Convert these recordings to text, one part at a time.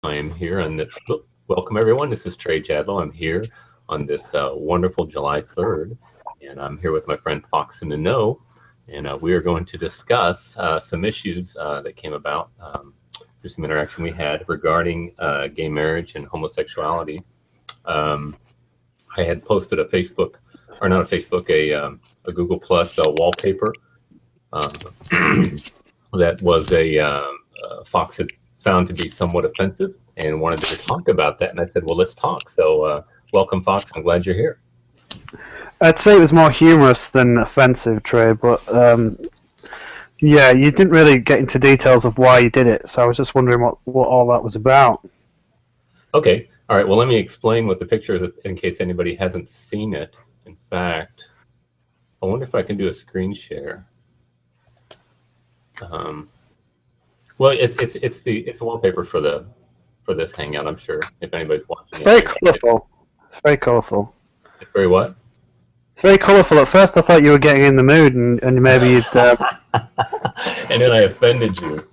I am here welcome everyone. This is Trey Jadlow. I'm here on this wonderful July 3rd, and I'm here with my friend Fox in the Know, and we are going to discuss some issues that came about through some interaction we had regarding gay marriage and homosexuality. Um, I had posted a Facebook, or not a Facebook, a Google Plus wallpaper um, that was Fox had found to be somewhat offensive and wanted to talk about that. And I said, well, let's talk. So welcome, Fox. I'm glad you're here. I'd say it was more humorous than offensive, Trey, but yeah, you didn't really get into details of why you did it, so I was just wondering what all that was about. Okay. All right. Well, let me explain what the picture is in case anybody hasn't seen it. In fact, I wonder if I can do a screen share. Well, it's a wallpaper for this hangout. I'm sure if anybody's watching It's very colourful. It's very colourful. It's very what? It's very colourful. At first, I thought you were getting in the mood, and maybe you'd. And then I offended you.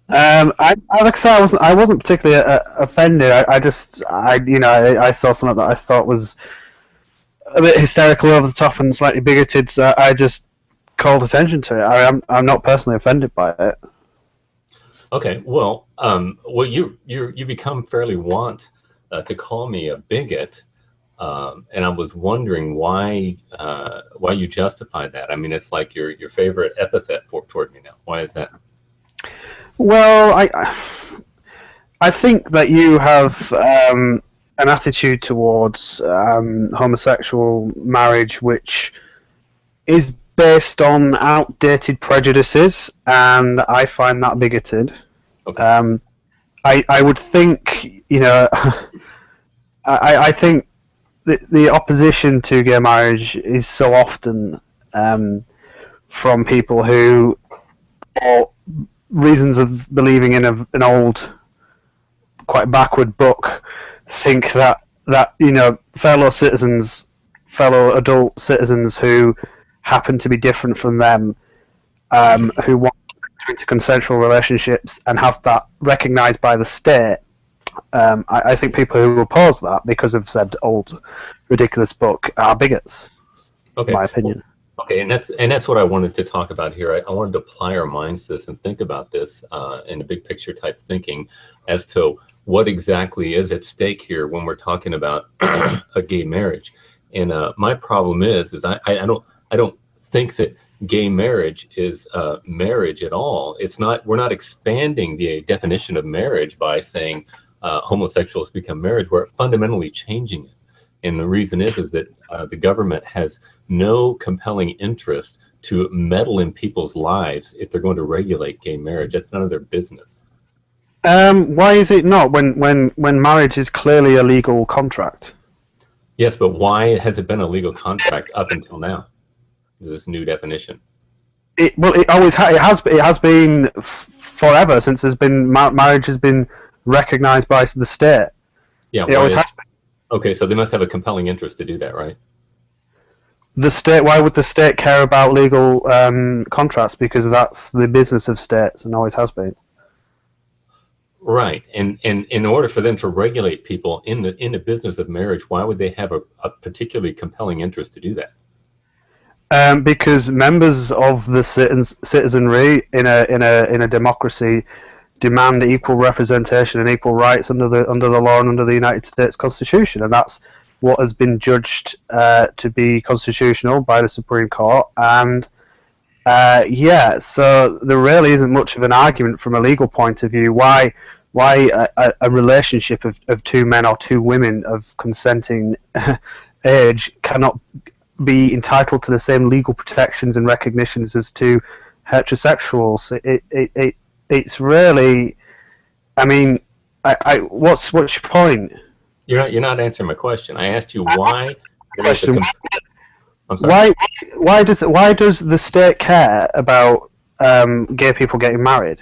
I wasn't particularly offended. I saw something that I thought was a bit hysterical, over the top, and slightly bigoted. So I just called attention to it. I'm not personally offended by it. Okay, well, you become fairly wont to call me a bigot, and I was wondering why you justify that. I mean, it's like your favorite epithet toward me now. Why is that? Well, I think that you have an attitude towards homosexual marriage which is based on outdated prejudices, and I find that bigoted. Okay. I would think, I think the opposition to gay marriage is so often from people who, for reasons of believing in an old, quite backward book, think that fellow adult citizens who happen to be different from them, who want to enter into consensual relationships and have that recognised by the state. I think people who oppose that because of said old ridiculous book are bigots. Okay. In my opinion. Okay, and that's what I wanted to talk about here. I wanted to apply our minds to this and think about this in a big picture type thinking as to what exactly is at stake here when we're talking about a gay marriage. And my problem is I don't think that gay marriage is marriage at all. It's not. We're not expanding the definition of marriage by saying homosexuals become marriage. We're fundamentally changing it. And the reason is that the government has no compelling interest to meddle in people's lives if they're going to regulate gay marriage. That's none of their business. Why is it not when marriage is clearly a legal contract? Yes, but why has it been a legal contract up until now? This new definition. It has been forever, since there's been marriage has been recognised by the state. Yeah, it always has been. Okay, so they must have a compelling interest to do that, right? The state. Why would the state care about legal contracts? Because that's the business of states and always has been. Right, and in order for them to regulate people in the business of marriage, why would they have a particularly compelling interest to do that? Because members of the citizenry in a democracy demand equal representation and equal rights under the law and under the United States Constitution, and that's what has been judged to be constitutional by the Supreme Court. And so there really isn't much of an argument from a legal point of view why a relationship of two men or two women of consenting age cannot be entitled to the same legal protections and recognitions as to heterosexuals. It's really, I mean, what's your point? You're not answering my question. I asked you why. I'm sorry. Why does the state care about gay people getting married?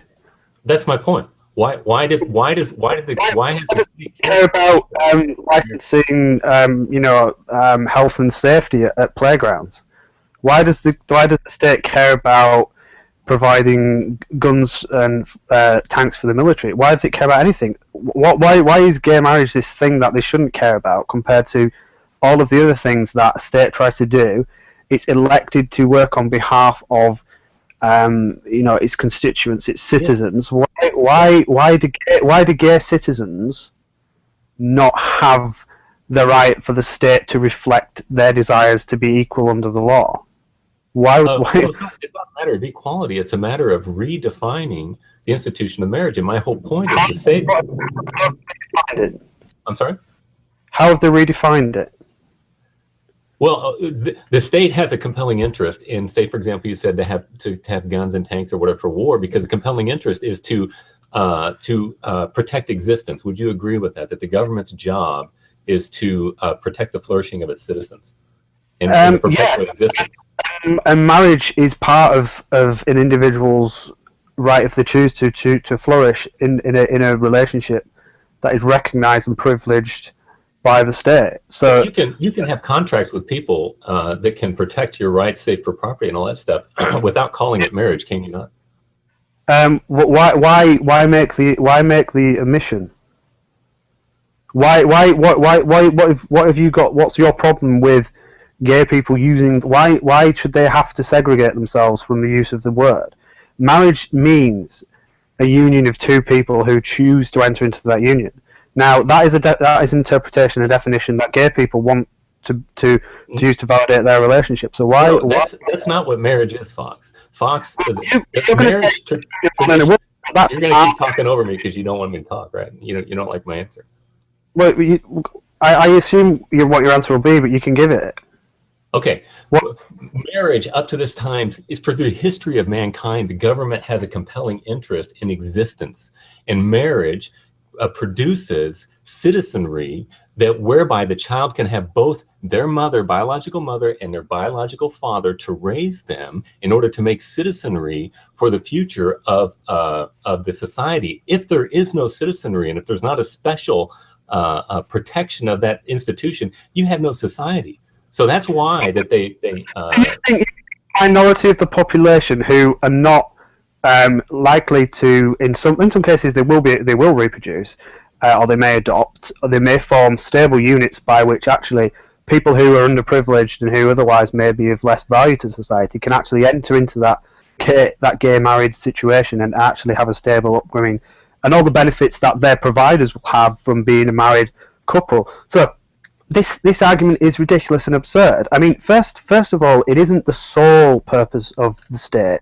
That's my point. Why has the state care about licensing, health and safety at playgrounds? Why does the state care about providing guns and tanks for the military. Why does it care about anything? Why is gay marriage this thing that they shouldn't care about compared to all of the other things that a state tries to do? It's elected to work on behalf of its constituents, its citizens. Yes. Why do gay citizens not have the right for the state to reflect their desires to be equal under the law? Why? Well, it's not a matter of equality. It's a matter of redefining the institution of marriage. And my whole point is to say that. I'm sorry? How have they redefined it? Well, the state has a compelling interest in, say, for example, you said to have guns and tanks or whatever for war, because the compelling interest is to protect existence. Would you agree with that? That the government's job is to protect the flourishing of its citizens and perpetuate existence. And marriage is part of an individual's right, if they choose to flourish in a relationship that is recognized and privileged by the state. So you can have contracts with people that can protect your rights, safe for property and all that stuff, without calling it marriage, can you not? Why make the omission? What have you got? What's your problem with gay people using? Why should they have to segregate themselves from the use of the word? Marriage means a union of two people who choose to enter into that union. Now that is interpretation and definition that gay people want to use to validate their relationship. So why? No, that's not what marriage is, Fox. Fox, you're going to keep talking over me because you don't want me to talk, right? You don't like my answer. Well, I assume what your answer will be, but you can give it. Okay. Marriage up to this time is, for the history of mankind, the government has a compelling interest in existence, and marriage produces citizenry that whereby the child can have both their biological mother, and their biological father to raise them in order to make citizenry for the future of the society. If there is no citizenry, and if there's not a special protection of that institution, you have no society. So that's why that they minority of the population who are not likely to, in some cases they will reproduce, or they may adopt, or they may form stable units by which actually people who are underprivileged and who otherwise may be of less value to society can actually enter into that gay married situation and actually have a stable upbringing and all the benefits that their providers will have from being a married couple. So this argument is ridiculous and absurd. I mean, first of all, it isn't the sole purpose of the state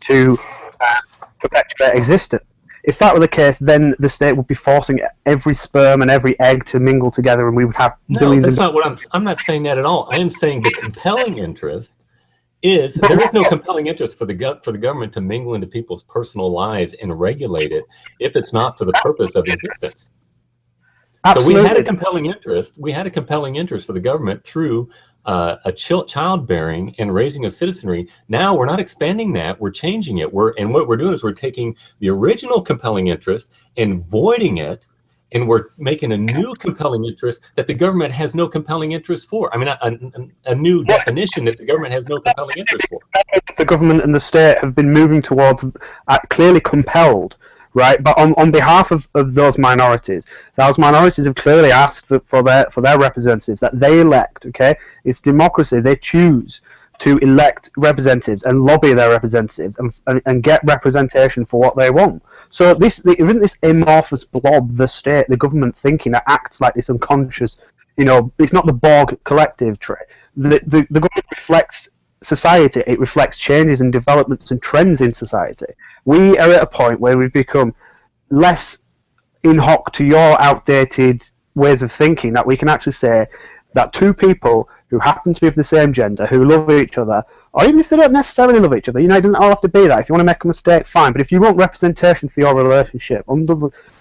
to perpetuate existence. If that were the case, then the state would be forcing every sperm and every egg to mingle together, and we would have billions. No, that's not what I'm not saying that at all. I am saying the compelling interest is there is no compelling interest for the government to mingle into people's personal lives and regulate it if it's not for the purpose of existence. Absolutely. So we had a compelling interest. We had a compelling interest for the government through childbearing and raising of citizenry. Now we're not expanding that. We're changing it. And what we're doing is we're taking the original compelling interest and voiding it, and we're making a new compelling interest that the government has no compelling interest for. I mean, a new definition that the government has no compelling interest for. The government and the state have been moving towards clearly compelled. Right, but on behalf of those minorities have clearly asked for their representatives that they elect. Okay, it's democracy. They choose to elect representatives and lobby their representatives and get representation for what they want. So isn't this amorphous blob, the state, the government thinking, that acts like this unconscious. It's not the Borg collective trait. The government reflects society. It reflects changes and developments and trends in society. We are at a point where we've become less in hoc to your outdated ways of thinking, that we can actually say that two people who happen to be of the same gender, who love each other, or even if they don't necessarily love each other, it doesn't all have to be that. If you want to make a mistake, fine. But if you want representation for your relationship,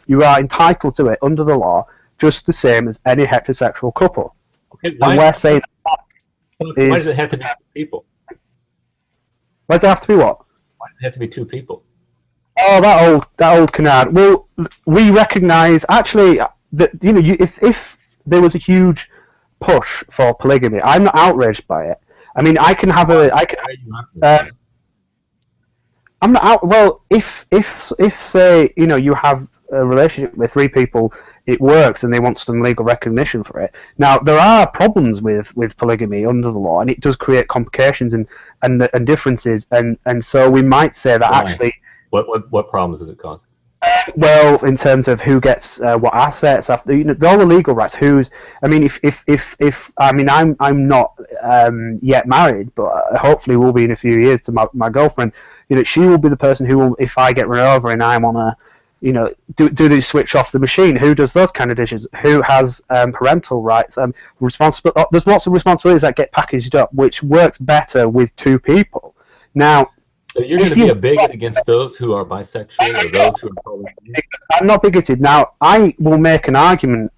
you are entitled to it under the law, just the same as any heterosexual couple. Okay, and we're saying why does it have to be two people? Why does it have to be what? Why does it have to be two people? Oh, that old canard. Well, we recognise actually that if there was a huge push for polygamy, I'm not outraged by it. I mean, I can have I'm not out. Well, if say you have a relationship with three people, it works, and they want some legal recognition for it. Now there are problems with polygamy under the law, and it does create complications and differences, and so we might say that Why? actually, What problems does it cause? well, in terms of who gets what assets after all the legal rights. I mean, if I mean I'm not yet married, but hopefully will be in a few years to my girlfriend. She will be the person who will, if I get run over and I'm on a, do they switch off the machine? Who does those kind of dishes? Who has parental rights? Responsible. There's lots of responsibilities that get packaged up, which works better with two people. Now, so you're going to be a bigot against those who are bisexual or those who are polygamy? I'm not bigoted. Now, I will make an argument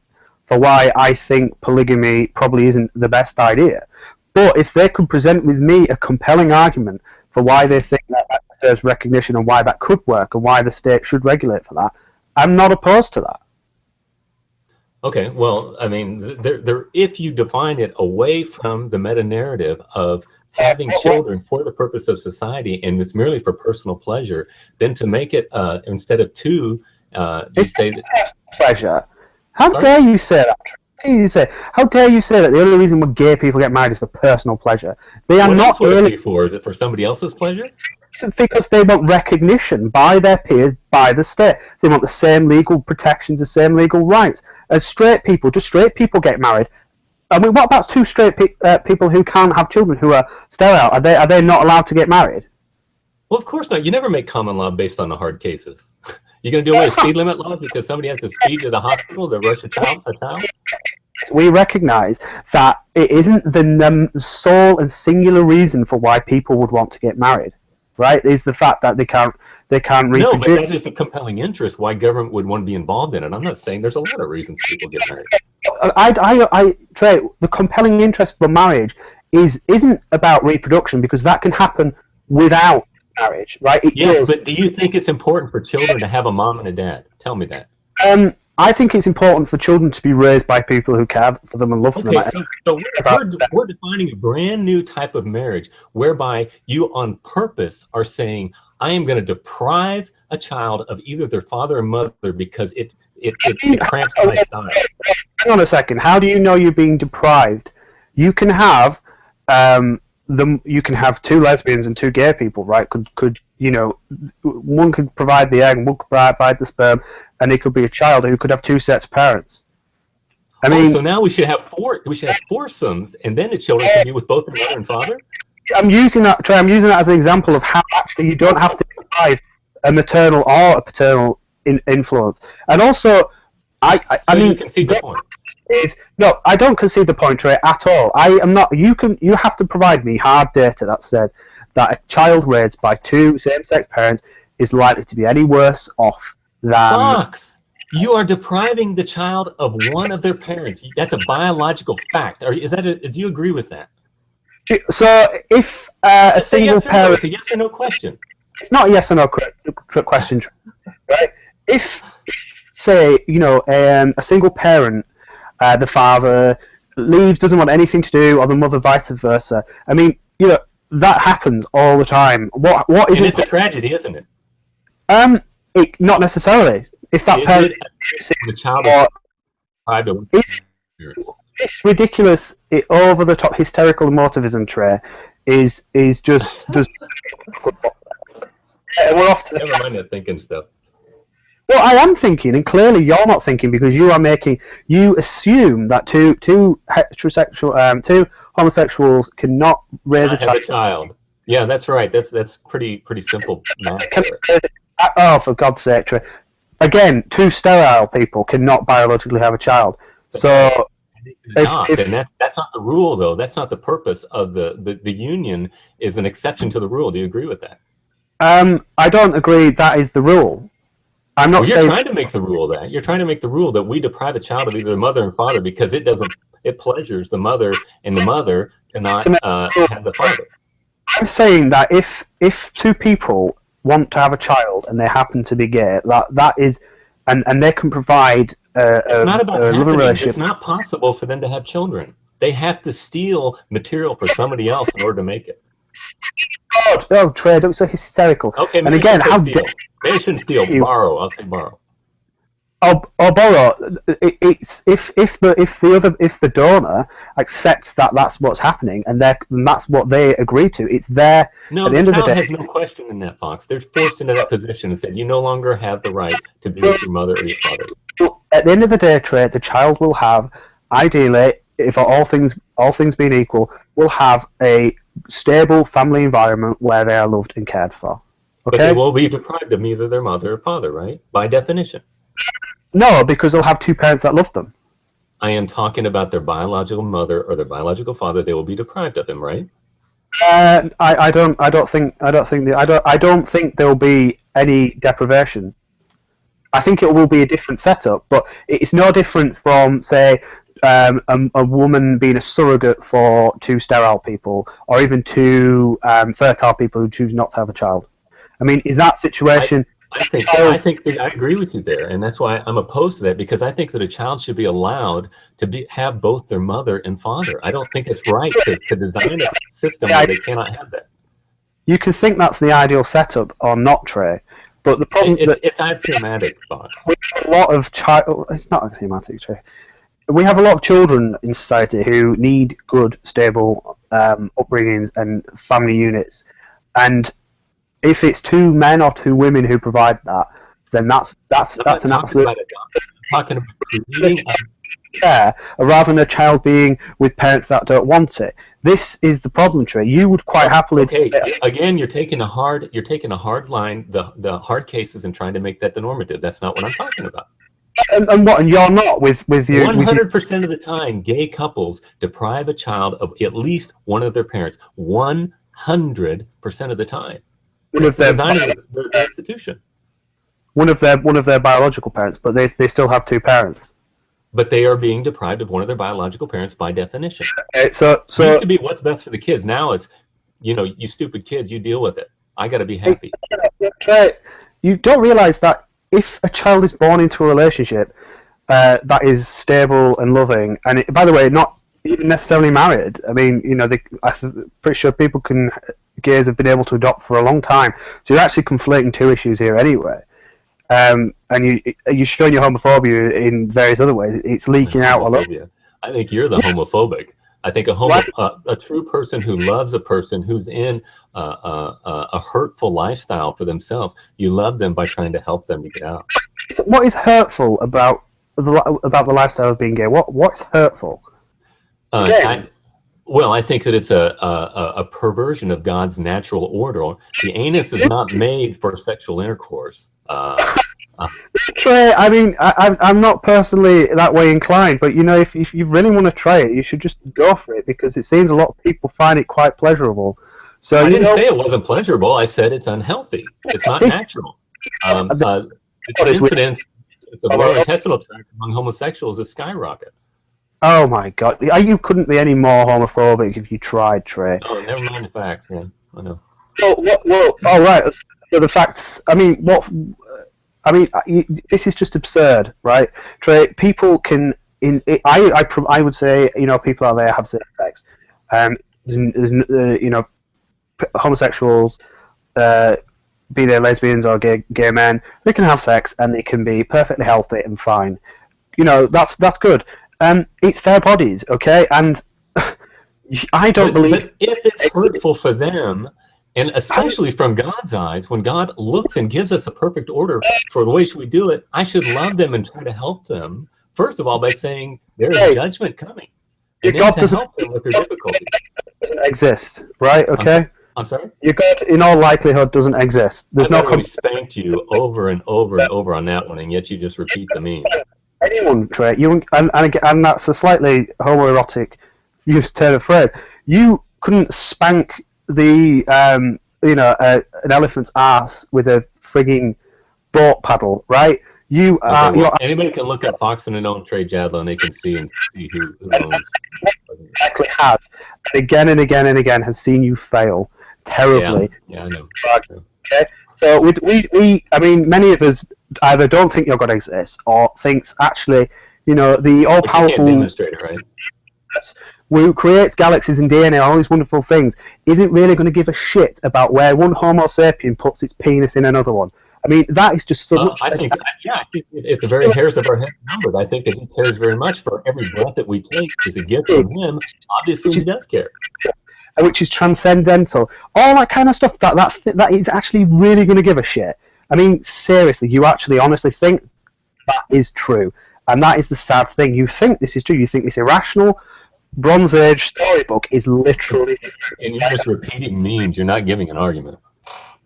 for why I think polygamy probably isn't the best idea. But if they could present with me a compelling argument for why they think that deserves recognition and why that could work and why the state should regulate for that, I'm not opposed to that. Okay, well, I mean, if you define it away from the meta-narrative of having children for the purpose of society and it's merely for personal pleasure, then to make it instead of two, you say that pleasure. How dare you say that? How dare you say that the only reason why gay people get married is for personal pleasure? They are what not else would it be for? Is it for somebody else's pleasure? Because they want recognition by their peers, by the state. They want the same legal protections, the same legal rights as straight people. Just straight people get married. I mean, what about two straight people who can't have children, who are sterile? Are they not allowed to get married? Well, of course not. You never make common law based on the hard cases. You're going to do away with speed limit laws because somebody has to speed to the hospital to rush a child? We recognise that it isn't the sole and singular reason for why people would want to get married, right? Is the fact that they can't reproduce. No, but that is a compelling interest why government would want to be involved in it. I'm not saying there's a lot of reasons people get married. Trey, the compelling interest for marriage isn't about reproduction because that can happen without marriage, right? Yes, but do you think it's important for children to have a mom and a dad? Tell me that. I think it's important for children to be raised by people who care for them and love them. So we're defining a brand new type of marriage whereby you on purpose are saying, I am going to deprive a child of either their father or mother because it cramps my style. Hang on a second. How do you know you're being deprived? You can have you can have two lesbians and two gay people, right? Could one could provide the egg, and one could provide the sperm, and it could be a child who could have two sets of parents. I mean, so now we should have foursomes, and then the children can be with both their mother and father. I'm using that as an example of how actually you don't have to deprive a maternal or a paternal influence, and also I mean, you concede the point. No, I don't concede the point, Trey, at all. I am not. You have to provide me hard data that says that a child raised by two same-sex parents is likely to be any worse off than. Fox, you are depriving the child of one of their parents. That's a biological fact. Do you agree with that? So if a single parent, it's a yes or no question. It's not a yes or no question, right? If say a single parent. The father leaves, doesn't want anything to do, or the mother vice versa. I mean, that happens all the time. What is? And it's a tragedy, isn't it? Not necessarily. If that parent, the child is deprived of this ridiculous, over the top hysterical emotivism, Trey, is just does. We're off to the. Never mind that thinking stuff. Well, I am thinking, and clearly you're not thinking because you assume that two homosexuals cannot raise a child. Yeah, that's right. That's pretty simple math. Oh, for God's sake, Trey. Again, two sterile people cannot biologically have a child. So, and that's not the rule, though. That's not the purpose of the union. Is an exception to the rule. Do you agree with that? I don't agree. That is the rule. I'm not. You're trying to make the rule that you're trying to make the rule that we deprive a child of either the mother and father because it pleasures the mother and the mother to not have the father. I'm saying that if two people want to have a child and they happen to be gay, that is, and they can provide it's not about a living relationship. It's not possible for them to have children. They have to steal material for somebody else in order to make it. God, oh, Trey, don't be so hysterical. Okay, And maybe I again, should say how steal. dare Maybe I shouldn't steal. you? Borrow. I'll say borrow. Or borrow. It's if the donor accepts that that's what's happening and that's what they agree to. It's there No, at the the end of the child day. has no question in that, Fox. They're forced into that position and said, you no longer have the right to be with your mother or your father. At the end of the day, Trey, the child will have, ideally, if all things being equal, will have a stable family environment where they are loved and cared for. But they Okay? will be deprived of either their mother or father, right? By definition. No, because they'll have two parents that love them. I am talking about their biological mother or their biological father. They will be deprived of them, right? I don't think there will be any deprivation. I think it will be a different setup, but it's no different from, say, a woman being a surrogate for two sterile people, or even two fertile people who choose not to have a child. I mean, in that I, situation, I think that I agree with you there, and that's why I'm opposed to that, because I think that a child should be allowed to have both their mother and father. I don't think it's right to design a system where they cannot have that. you can think that's the ideal setup or not, Trey. But the problem It's axiomatic, Fox. we have a lot of child. It's not axiomatic, Trey. We have a lot of children in society who need good, stable upbringings and family units, and if it's two men or two women who provide that, then that's an absolute About adoption. I'm talking about creating care, rather than a child being with parents that don't want it. This is the problem, Trey. You would quite happily. Okay, again, you're taking a hard line, the hard cases, and trying to make that the normative. That's not what I'm talking about. And what? And you're not with you. 100% of the time, gay couples deprive a child of at least one of their parents. 100% of the time. It's the design of the institution. One of their biological parents, but they still have two parents. But they are being deprived of one of their biological parents by definition. Okay, so it used to be what's best for the kids. Now it's, you stupid kids, you deal with it. I got to be happy. You don't realize that if a child is born into a relationship that is stable and loving, and by the way, not even necessarily married. I mean, I'm pretty sure gays have been able to adopt for a long time. So you're actually conflating two issues here anyway. And you're showing your homophobia in various other ways. It's leaking out a lot. I think you're the homophobic. I think a true person who loves a person who's in a hurtful lifestyle for themselves, you love them by trying to help them to get out. What is hurtful about the lifestyle of being gay? What's hurtful? I think that it's a perversion of God's natural order. The anus is not made for sexual intercourse. Trey, I mean, I'm not personally that way inclined, but if you really want to try it, you should just go for it, because it seems a lot of people find it quite pleasurable. So I didn't say it wasn't pleasurable. I said it's unhealthy. It's not natural. The incidence of the lower intestinal tract among homosexuals is skyrocket. Oh my God! You couldn't be any more homophobic if you tried, Trey. Oh, never mind the facts. Yeah, I know. Well, all right. So the facts. I mean, this is just absurd, right? Trey, people can. I would say, people out there have same sex. Homosexuals, be they lesbians or gay men, they can have sex and they can be perfectly healthy and fine. That's good. It's their bodies, okay? And I don't believe. But if it's hurtful for them, and especially from God's eyes, when God looks and gives us a perfect order for the way we do it, I should love them and try to help them. First of all, by saying there is judgment coming, and then to help them with their difficulties. Doesn't exist, right? Okay. I'm sorry. Your God, in all likelihood, doesn't exist. There's no. I spanked you over and over and over on that one, and yet you just repeat the meme. Anyone, Trey, and that's a slightly homoerotic turn of phrase. You couldn't spank the an elephant's ass with a frigging boat paddle, right? Anybody can look up Fox and Unknown Trey Jadlow, and they can see who owns. Exactly has, and again has seen you fail terribly. Yeah, I know. Okay, so I mean, many of us either don't think your God exists or thinks actually, the all-powerful demonstrator, right? who creates galaxies and DNA, all these wonderful things, isn't really going to give a shit about where one Homo sapien puts its penis in another one. I mean, that is just so much. I think if the very hairs of our head are numbered, I think that he cares very much. For every breath that we take is a gift from him. Obviously, he does care. Which is transcendental. All that kind of stuff. That is actually really going to give a shit. I mean, seriously, you actually honestly think that is true, and that is the sad thing. You think this is true. You think this irrational Bronze Age storybook is literally. And you're just repeating memes. You're not giving an argument.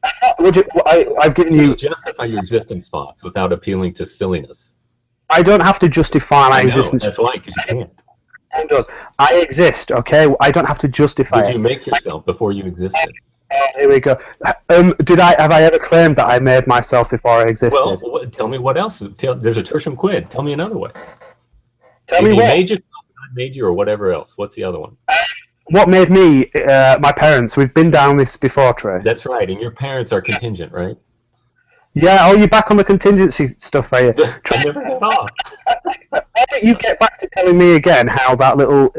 I've given you. Justify your existence, Fox, without appealing to silliness. I don't have to justify my existence. That's why, because you can't. It does. I exist, okay? I don't have to justify it. Did you make yourself before you existed? Here we go. Have I ever claimed that I made myself before I existed? Well, tell me what else. There's a tertium quid. Tell me another way. Tell me what? You made yourself, God made you, or whatever else. What's the other one? What made me? My parents. We've been down this before, Trey. That's right. And your parents are contingent, right? Yeah. Oh, you're back on the contingency stuff, are you? I never got off. Why don't you get back to telling me again how that little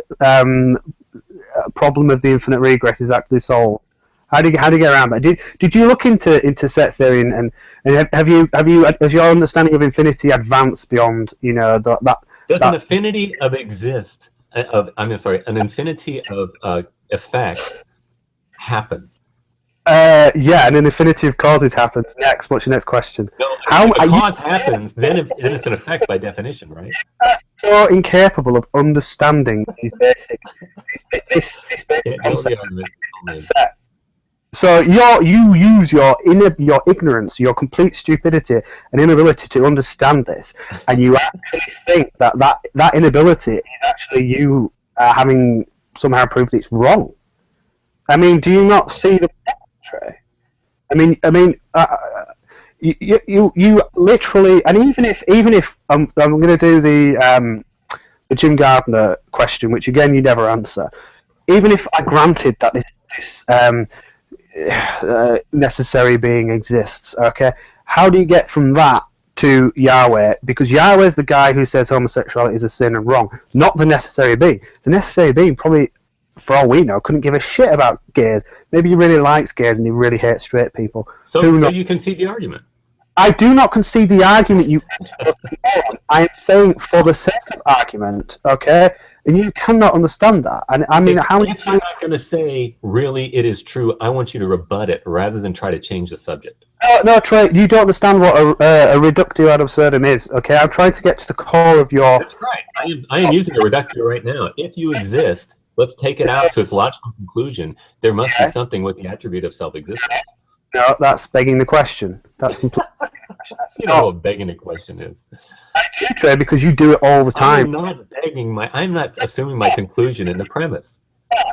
problem of the infinite regress is actually solved? How do you get around that? Did you look into set theory and has your understanding of infinity advanced beyond that? Does an infinity of an infinity of effects happen? Yeah, and an infinity of causes happens. Next, what's your next question? No, if a cause happens, then it's an effect by definition, right? So incapable of understanding these basic concepts. So you use your ignorance, your complete stupidity and inability to understand this, and you actually think that inability is actually you having somehow proved it's wrong. I mean, do you not see the Trey? I mean, you literally, and even if I'm going to do the Jim Gardner question, which again you never answer, even if I granted that this necessary being exists, okay, how do you get from that to Yahweh? Because Yahweh is the guy who says homosexuality is a sin and wrong, not the necessary being. The necessary being probably, for all we know, couldn't give a shit about gays. Maybe he really likes gays and he really hates straight people. So you concede the argument? I do not concede the argument. I am saying for the sake of argument, okay? And you cannot understand that. And I mean, if you're not going to say, really, it is true, I want you to rebut it rather than try to change the subject. No, Trey, you don't understand what a reductio ad absurdum is, okay? I'm trying to get to the core of your... That's right. I am using a reductio right now. If you exist, let's take it out to its logical conclusion. There must be something with the attribute of self-existence. No, that's begging the question. That's completely... You know what begging the question is. I do, Trey, because you do it all the time. I'm not assuming my conclusion in the premise.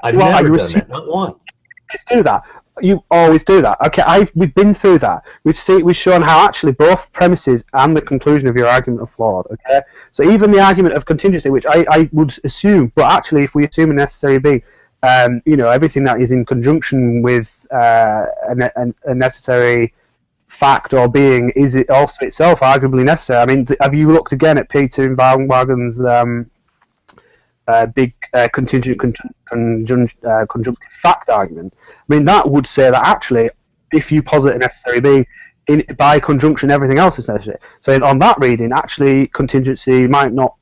I've never done that, not once. You do that. You always do that. Okay, we've been through that. We've shown how actually both premises and the conclusion of your argument are flawed. Okay, so even the argument of contingency, which I would assume, but actually, if we assume a necessary be, everything that is in conjunction with a necessary fact or being is it also itself arguably necessary. I mean, have you looked again at Peter Wagen's big contingent conjunctive fact argument? I mean, that would say that actually, if you posit a necessary being, by conjunction, everything else is necessary. So on that reading, actually, contingency might not.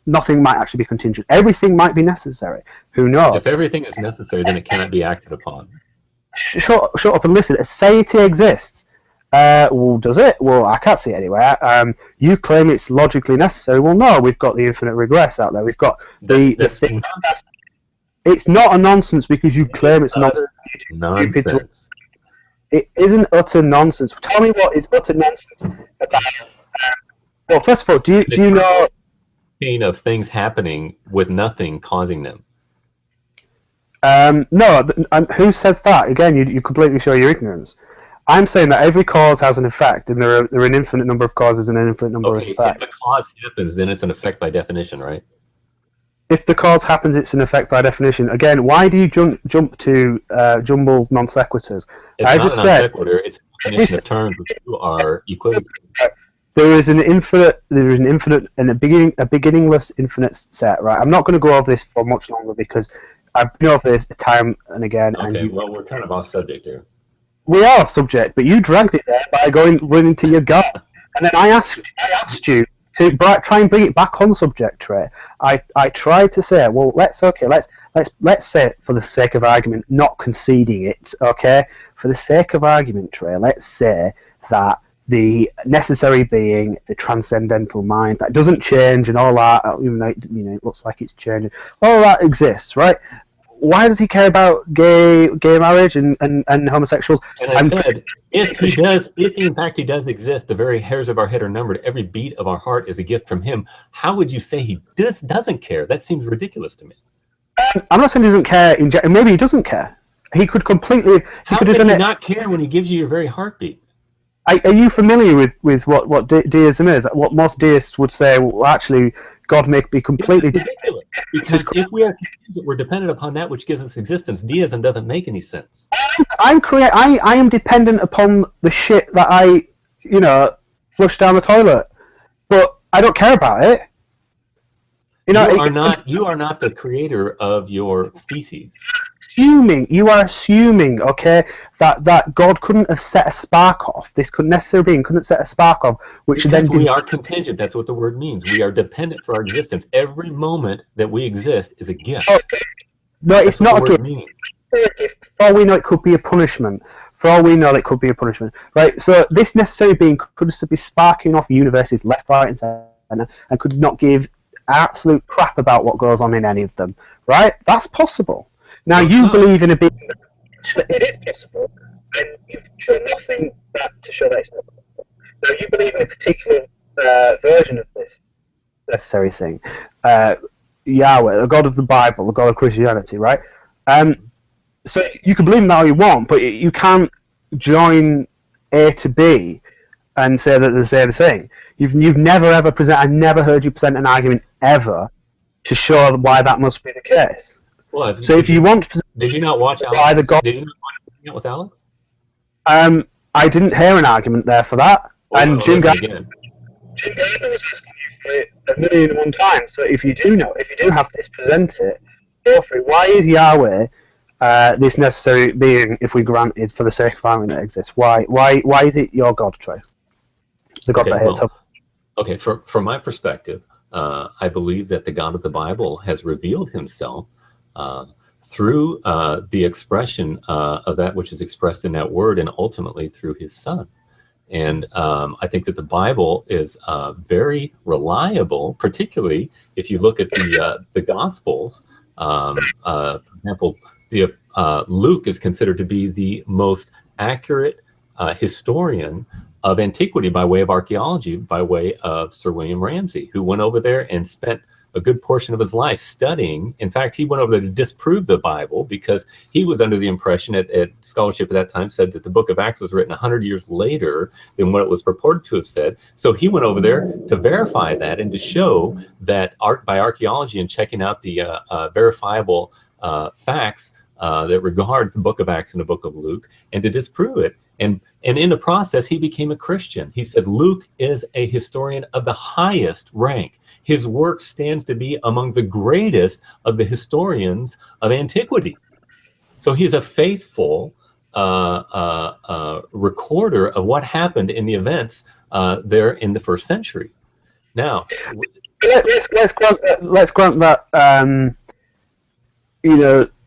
Nothing might actually be contingent. Everything might be necessary. Who knows? If everything is necessary, then it cannot be acted upon. Shut up and listen. A satiety exists. Well, does it? Well, I can't see it anywhere. You claim it's logically necessary. Well, no, we've got the infinite regress out there. We've got the thing. It's not a nonsense because you claim it's nonsense. It isn't utter nonsense. Tell me what is utter nonsense about. Well, first of all, do you know? Chain of things happening with nothing causing them. No, who says that? Again, you completely show your ignorance. I'm saying that every cause has an effect, and there are an infinite number of causes and an infinite number of effects. If the cause happens, then it's an effect by definition, right? If the cause happens, it's an effect by definition. Again, why do you jump to jumbled non sequiturs? It's not a non sequitur. It's a definition of terms which are equivalent. There is an infinite, and a beginningless infinite set. Right? I'm not going to go over this for much longer because I've been over this time and again, and Okay, well, we're kind of off subject here. we are off subject, but you dragged it there by running to your God, and then I asked you to try and bring it back on subject, Trey. I tried to say, well, let's say, for the sake of argument, not conceding it, okay? For the sake of argument, Trey, let's say that the necessary being, the transcendental mind that doesn't change and all that, even though it looks like it's changing, all that exists, right? Why does he care about gay marriage and homosexuals? And I said, if in fact he does exist, the very hairs of our head are numbered, every beat of our heart is a gift from him. How would you say he doesn't care? That seems ridiculous to me. I'm not saying he doesn't care. Maybe he doesn't care. He could completely. How could he not care when he gives you your very heartbeat? Are you familiar with what deism is? What most deists would say, well, actually, God may be completely ridiculous. Because if we're dependent upon that which gives us existence, deism doesn't make any sense. I am dependent upon the shit that I, flush down the toilet, but I don't care about it. You are not the creator of your feces. You are assuming, okay, that God couldn't have set a spark off. This necessary being couldn't set a spark off, which because then we are contingent. That's what the word means. We are dependent for our existence. Every moment that we exist is a gift. Okay. No, it's not a gift. For all we know, it could be a punishment. Right? So this necessary being could just be sparking off universes left, right, and centre, and could not give absolute crap about what goes on in any of them. Right? That's possible. Now, you believe in a being. It is possible, and you've shown nothing to show that it's not possible. Now, you believe in a particular version of this necessary thing. Yahweh, the God of the Bible, the God of Christianity, right? So you can believe in that all you want, but you can't join A to B and say that they're the same thing. You've never ever I've never heard you present an argument ever to show why that must be the case. Well, so if you want to, did you not watch Alex? Did you not watch it with Alex? I didn't hear an argument there for that. Well, and Jim Gardner was asking you for it 1,000,001 times. So if you do have this, present it. Go through. Why is Yahweh this necessary being, if we granted for the sake of argument that exists? Why is it your God, Trey? The God that hates hope. Okay, from my perspective, I believe that the God of the Bible has revealed himself through the expression of that which is expressed in that word, and ultimately through his Son. And I think that the Bible is very reliable, particularly if you look at the Gospels. For example, Luke is considered to be the most accurate historian of antiquity by way of archaeology, by way of Sir William Ramsay, who went over there and spent a good portion of his life studying. In fact, he went over there to disprove the Bible because he was under the impression at scholarship at that time said that the book of Acts was written 100 years later than what it was purported to have said. So he went over there to verify that and to show that by archaeology and checking out the verifiable facts that regards the book of Acts and the book of Luke, and to disprove it. And in the process, he became a Christian. He said Luke is a historian of the highest rank. His work stands to be among the greatest of the historians of antiquity. So he's a faithful recorder of what happened in the events there in the first century. Now, let's grant that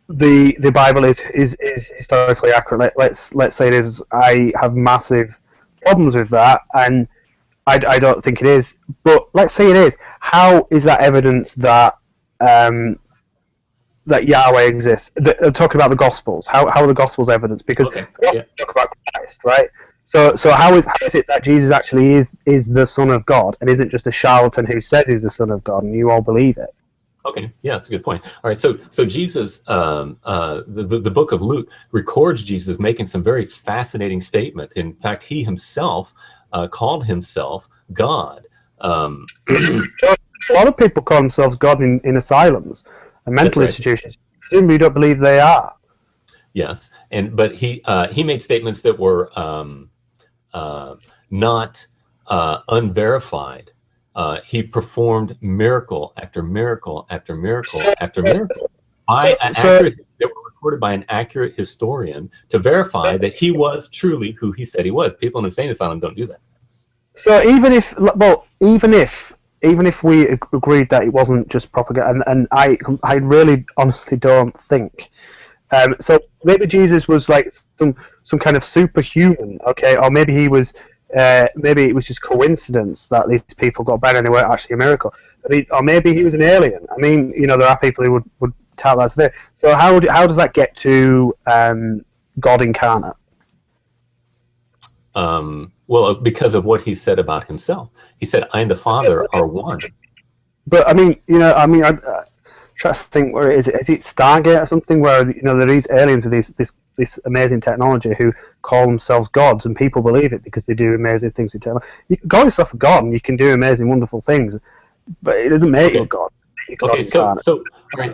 the Bible is historically accurate. Let's say it is. I have massive problems with that, and I don't think it is. But let's say it is. How is that evidence that that Yahweh exists? Talking about the Gospels. How are the Gospels evidence? Because we talk about Christ, right? So how is it that Jesus actually is the Son of God and isn't just a charlatan who says he's the Son of God and you all believe it? Okay, yeah, that's a good point. All right, so Jesus, the book of Luke records Jesus making some very fascinating statements. In fact, he himself called himself God. A lot of people call themselves God in asylums and mental institutions. Presumably, you don't believe they are. Yes, but he made statements that were not unverified. He performed miracle after miracle after miracle after miracle by an So accurate, they were recorded by an accurate historian to verify that he was truly who he said he was. People in the insane asylum don't do that. so even if we agreed that it wasn't just propaganda, and I really honestly don't think. So maybe Jesus was like some kind of superhuman, okay, or maybe he was. Maybe it was just coincidence that these people got better and they weren't actually a miracle. Or maybe he was an alien. I mean, there are people who would tell us there. So how does that get to God incarnate? Well, because of what he said about himself. He said, "I and the Father are one." But I mean, I try to think, where is it? Is it Stargate or something, where there are these aliens with this amazing technology who call themselves gods, and people believe it because they do amazing things with technology. You can call yourself a god, and you can do amazing, wonderful things, but it doesn't make you a god. Okay, so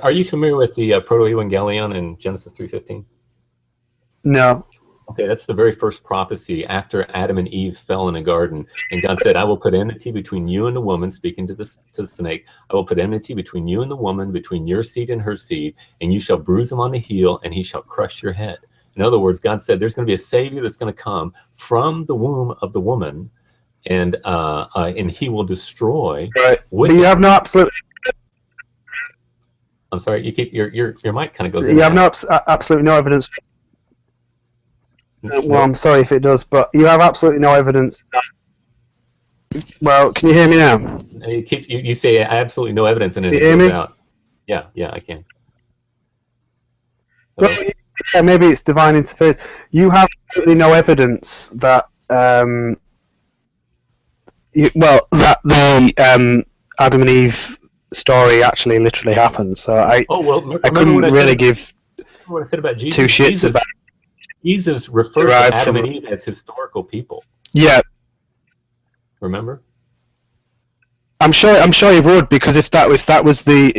are you familiar with the proto-evangelion in Genesis 3:15? No. Okay, that's the very first prophecy after Adam and Eve fell in the garden, and God said, "I will put enmity between you and the woman," speaking to the snake. "I will put enmity between you and the woman, between your seed and her seed, and you shall bruise him on the heel, and he shall crush your head." In other words, God said there's going to be a savior that's going to come from the womb of the woman, and he will destroy. Right. But you have no absolute. I'm sorry, you keep your mic kind of goes. You have absolutely no evidence. Well, I'm sorry if it does, but you have absolutely no evidence. Well, can you hear me now? You say absolutely no evidence, and then you it hear goes me? out. Yeah, I can. Well, yeah, maybe it's divine interference. You have absolutely no evidence that that the Adam and Eve story actually literally happened. So I couldn't really give what I said about Jesus. two shits about. Jesus referred to Adam and Eve as historical people. Yeah. Remember? I'm sure he would, because if that was the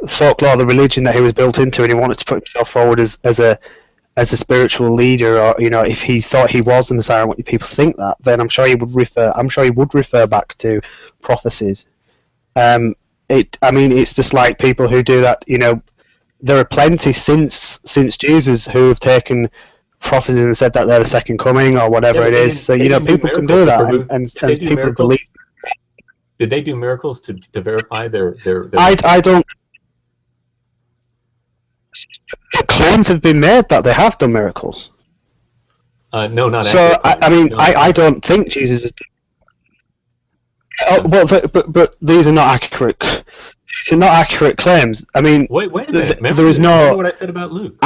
folklore, the religion that he was built into, and he wanted to put himself forward as a spiritual leader, or if he thought he was the Messiah, what people think that, then I'm sure he would refer back to prophecies. It's just like people who do that. There are plenty since Jesus who have taken prophecies and said that they're the second coming or whatever it is. So people can do that, and people believe. Did they do miracles to verify their? I don't. Claims have been made that they have done miracles. No, not so. I don't think Jesus is. But these are not accurate. These are not accurate claims. I mean, wait a minute. There is no. What I said about Luke.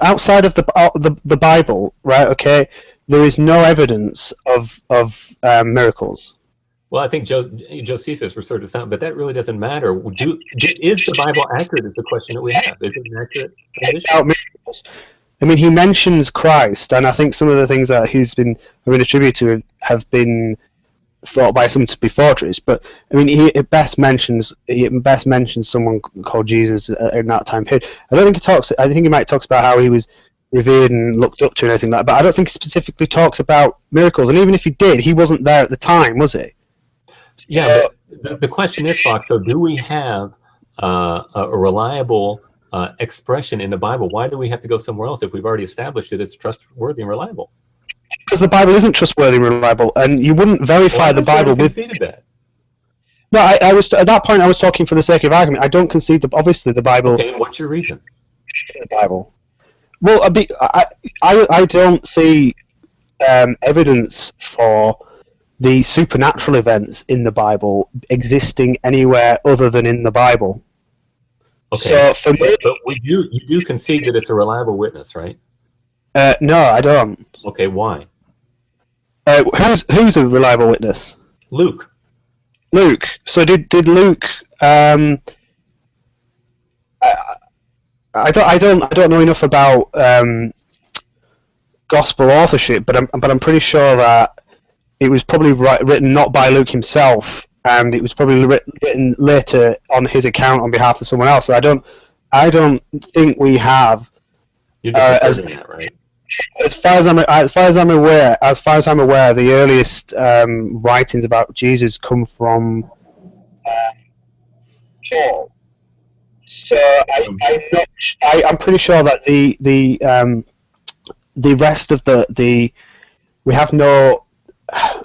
Outside of the Bible, right? Okay, there is no evidence of miracles. Well, I think Josephus referred to something, but that really doesn't matter. Is the Bible accurate? Is the question that we have. Is it an accurate miracles? I mean, he mentions Christ, and I think some of the things that he's been attributed to have been thought by some to be forgeries. But I mean, he best mentions someone called Jesus in that time period. I don't think he talks. I think he might talk about how he was revered and looked up to and anything like that. But I don't think he specifically talks about miracles. And even if he did, he wasn't there at the time, was he? Yeah. But the question is, Fox. So, do we have a reliable expression in the Bible? Why do we have to go somewhere else if we've already established that it's trustworthy and reliable? Because the Bible isn't trustworthy and reliable, and you wouldn't verify the Bible with. That. No, I was at that point. I was talking for the sake of argument. I don't concede obviously the Bible. Okay, what's your reason? The Bible. Well, I don't see evidence for the supernatural events in the Bible existing anywhere other than in the Bible. Okay, so for me, but you do concede that it's a reliable witness, right? No, I don't. Okay, why? Who's a reliable witness? Luke. Luke. So did Luke? I don't know enough about gospel authorship, but I'm pretty sure that it was probably written not by Luke himself, and it was probably written later on his account on behalf of someone else. So I don't think we have. You're just asserting that, right? As far as I'm aware, the earliest writings about Jesus come from Paul. So I'm pretty sure that the rest of the we have no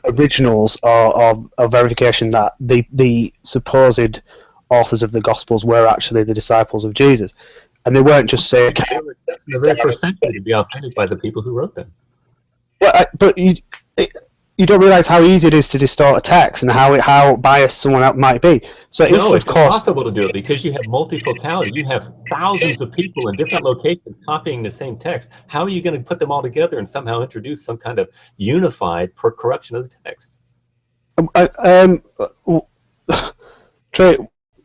originals or verification that the supposed authors of the Gospels were actually the disciples of Jesus, and they weren't just saying. They were accepted in the very first century to be authentic by the people who wrote them. But you don't realize how easy it is to distort a text and how biased someone else might be. So no, it's impossible to do it because you have multifocality. You have thousands of people in different locations copying the same text. How are you going to put them all together and somehow introduce some kind of unified corruption of the text? Trey,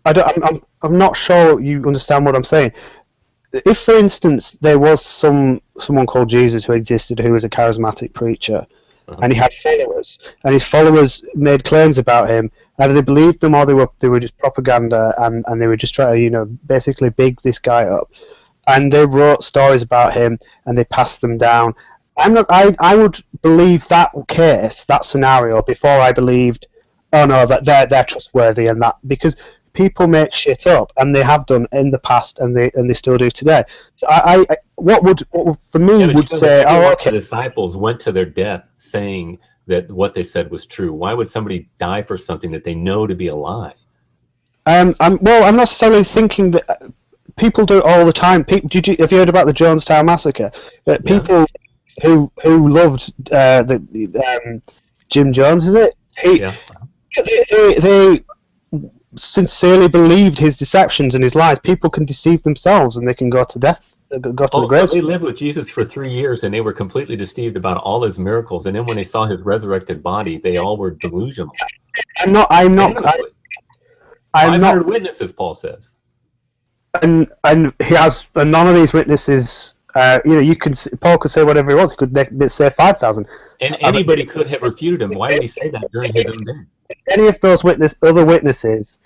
I'm not sure you understand what I'm saying. If, for instance, there was someone called Jesus who existed who was a charismatic preacher, and he had followers, and his followers made claims about him, either they believed them or they were just propaganda, and they were just trying to basically big this guy up, and they wrote stories about him and they passed them down. I would believe that case, that scenario, before I believed, oh no, that they're trustworthy, and that, because people make shit up, and they have done in the past, and they still do today. So what would for me would say, oh, okay. The disciples went to their death saying that what they said was true. Why would somebody die for something that they know to be a lie? I'm not necessarily thinking that people do it all the time. Have you heard about the Jonestown massacre? People who loved Jim Jones, is it? They sincerely believed his deceptions and his lies. People can deceive themselves and they can go to death, the grave. So they lived with Jesus for 3 years and they were completely deceived about all his miracles. And then when they saw his resurrected body, they all were delusional. I'm not. 500 witnesses, Paul says. And he has, and none of these witnesses. Paul could say whatever he wants. He could say 5,000. And anybody could have refuted him. Why would he say that during his own day? Any of those other witnesses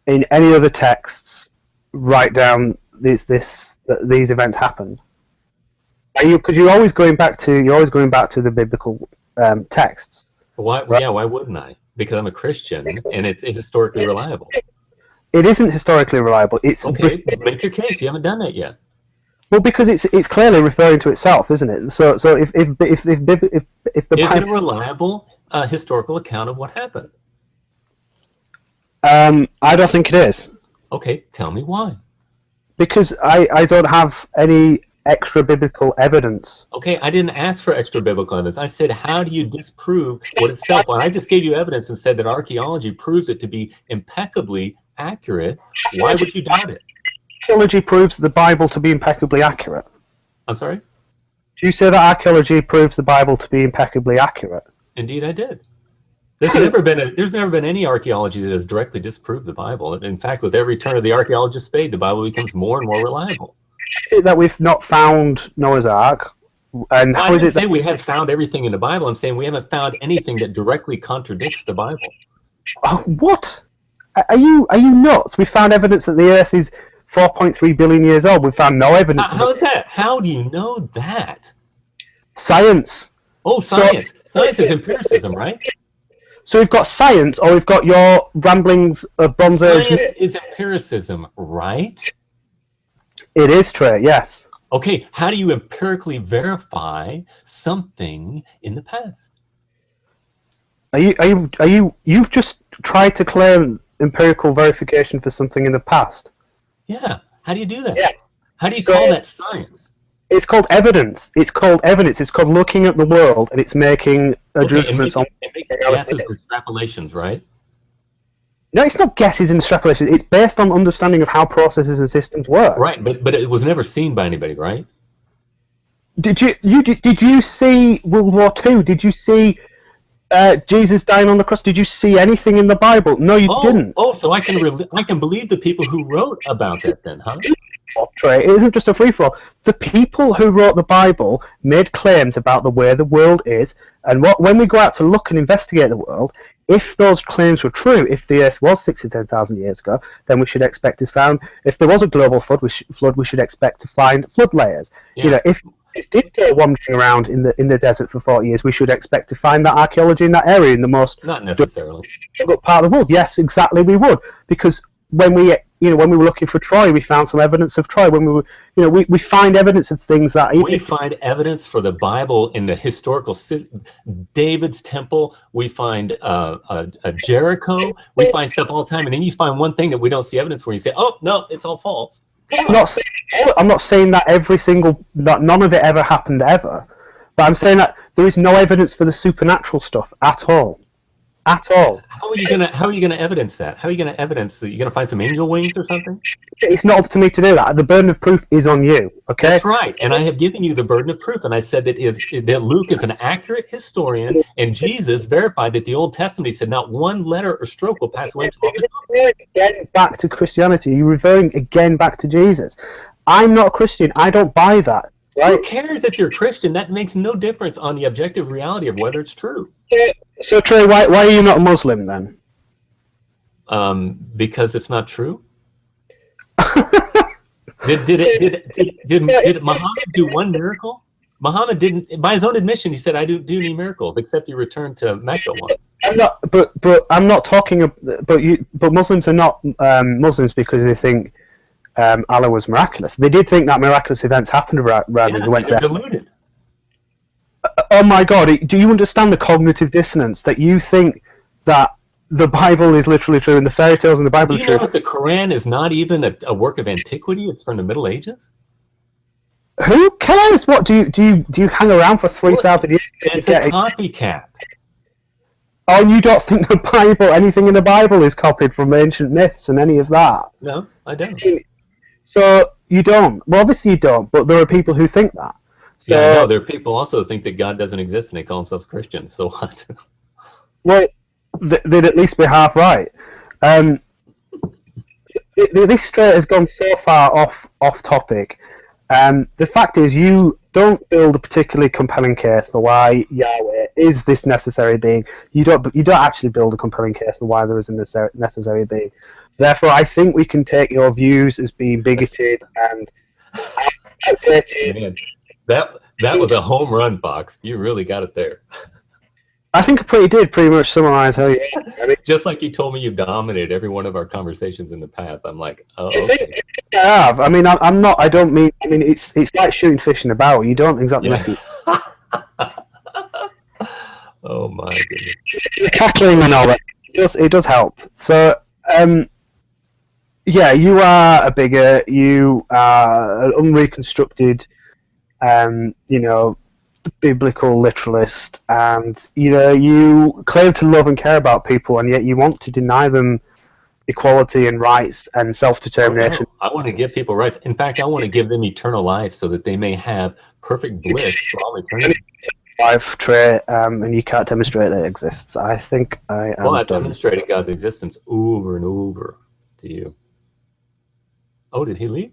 in any other texts write down these events happened? Because you're always going back to the biblical texts. Why? Right? Yeah, why wouldn't I? Because I'm a Christian and it's historically reliable. It isn't historically reliable. It's okay. Make your case. You haven't done that yet. Well, because it's clearly referring to itself, isn't it? So if the is it a reliable historical account of what happened? I don't think it is. Okay, tell me why. Because I don't have any extra biblical evidence. Okay, I didn't ask for extra biblical evidence. I said, how do you disprove what itself? Well, I just gave you evidence and said that archaeology proves it to be impeccably accurate. Why would you doubt it? Archaeology proves the Bible to be impeccably accurate. I'm sorry? Do you say that archaeology proves the Bible to be impeccably accurate? Indeed, I did. There's never been any archaeology that has directly disproved the Bible. In fact, with every turn of the archaeologist's spade, the Bible becomes more and more reliable. Is it that we've not found Noah's Ark? And I didn't say we have found everything in the Bible. I'm saying we haven't found anything that directly contradicts the Bible. Oh, what? Are you nuts? We found evidence that the Earth is 4.3 billion years old. We found no evidence. How is that? How do you know that? Science. Oh, science. Science is empiricism, right? So we've got science, or we've got your ramblings of Bronze Age. Science is empiricism, right? It is, Trey, yes. Okay, how do you empirically verify something in the past? You've just tried to claim empirical verification for something in the past? Yeah. How do you do that? Yeah. How do you call that science? It's called evidence. It's called looking at the world and it's making judgments on guesses and extrapolations, right? No, it's not guesses and extrapolations. It's based on understanding of how processes and systems work. Right, but it was never seen by anybody, right? Did you see World War II? Did you see Jesus dying on the cross? Did you see anything in the Bible? No, you didn't. Oh, so I can believe the people who wrote about that then, huh? Trey, it isn't just a free-for-all. The people who wrote the Bible made claims about the way the world is, and when we go out to look and investigate the world, if those claims were true, if the Earth was 6 to 10,000 years ago, then we should expect to find. If there was a global flood, we should expect to find flood layers. Yeah. did go wandering around in the desert for 40 years, we should expect to find that archaeology in that area in the most Not necessarily. difficult part of the world. Yes, exactly, we would, because when we were looking for Troy, we found some evidence of Troy. When we were, we find evidence of things that we find evidence for the Bible in the historical David's temple. We find a Jericho. We find stuff all the time, and then you find one thing that we don't see evidence for. You say, "Oh no, it's all false." I'm not saying that that none of it ever happened ever, but I'm saying that there is no evidence for the supernatural stuff at all. At all. How are you gonna evidence that? How are you gonna evidence that? You're gonna find some angel wings or something? It's not up to me to do that. The burden of proof is on you. Okay. That's right, and I have given you the burden of proof, and I said that Luke is an accurate historian, and Jesus verified that the Old Testament. He said not one letter or stroke will pass away. Again, back to Christianity. You're referring again back to Jesus. I'm not a Christian. I don't buy that. Right? Who cares if you're Christian? That makes no difference on the objective reality of whether it's true. So Trey, why are you not a Muslim then? Because it's not true. Did Muhammad do one miracle? Muhammad didn't. By his own admission, he said, "I do any miracles," except he returned to Mecca once. I'm not talking. But Muslims are not Muslims because they think Allah was miraculous. They did think that miraculous events happened around and they went there. Deluded. Oh my God! Do you understand the cognitive dissonance that you think that the Bible is literally true and the fairy tales in the Bible are true? You know that the Quran is not even a work of antiquity; it's from the Middle Ages. Who cares? What do you hang around for 3,000 years? It's a copycat. Oh, you don't think the Bible, anything in the Bible, is copied from ancient myths and any of that? No, I don't. So you don't. Well, obviously you don't. But there are people who think that. So, yeah, I know. There are people also who think that God doesn't exist and they call themselves Christians. So what? Well, they'd at least be half right. This straight has gone so far off topic. The fact is, you don't build a particularly compelling case for why Yahweh is this necessary being. You don't actually build a compelling case for why there is a necessary being. Therefore, I think we can take your views as being bigoted and outdated. Man, that was a home run, Fox. You really got it there. I think I pretty much summarize how you. I mean, just like you told me you dominated every one of our conversations in the past. I'm like, oh, okay. I have. I mean, I'm not. I don't mean. I mean, it's like shooting fish in a barrel. You don't exactly make it. Oh my goodness. The cackling and all that. It does help. So, yeah, you are a bigot. You are an unreconstructed, biblical literalist, and you claim to love and care about people, and yet you want to deny them equality and rights and self-determination. Oh, no. I want to give people rights. In fact, I want to give them eternal life so that they may have perfect bliss for all eternity. Life, Trey, and you can't demonstrate that it exists. I think I've demonstrated God's existence over and over to you. Oh, did he leave?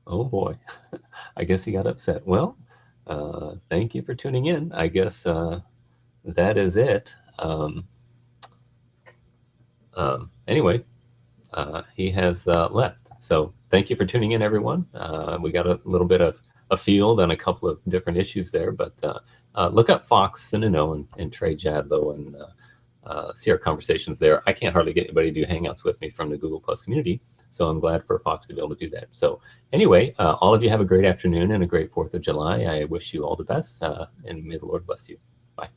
Oh boy, I guess he got upset. Well, thank you for tuning in. I guess that is it. Anyway, he has left. So thank you for tuning in, everyone. We got a little bit of a field on a couple of different issues there, but look up Fox Cinino and Trey Jadlow and see our conversations there. I can't hardly get anybody to do Hangouts with me from the Google Plus community, so I'm glad for Fox to be able to do that. So anyway, all of you have a great afternoon and a great 4th of July. I wish you all the best, and may the Lord bless you. Bye.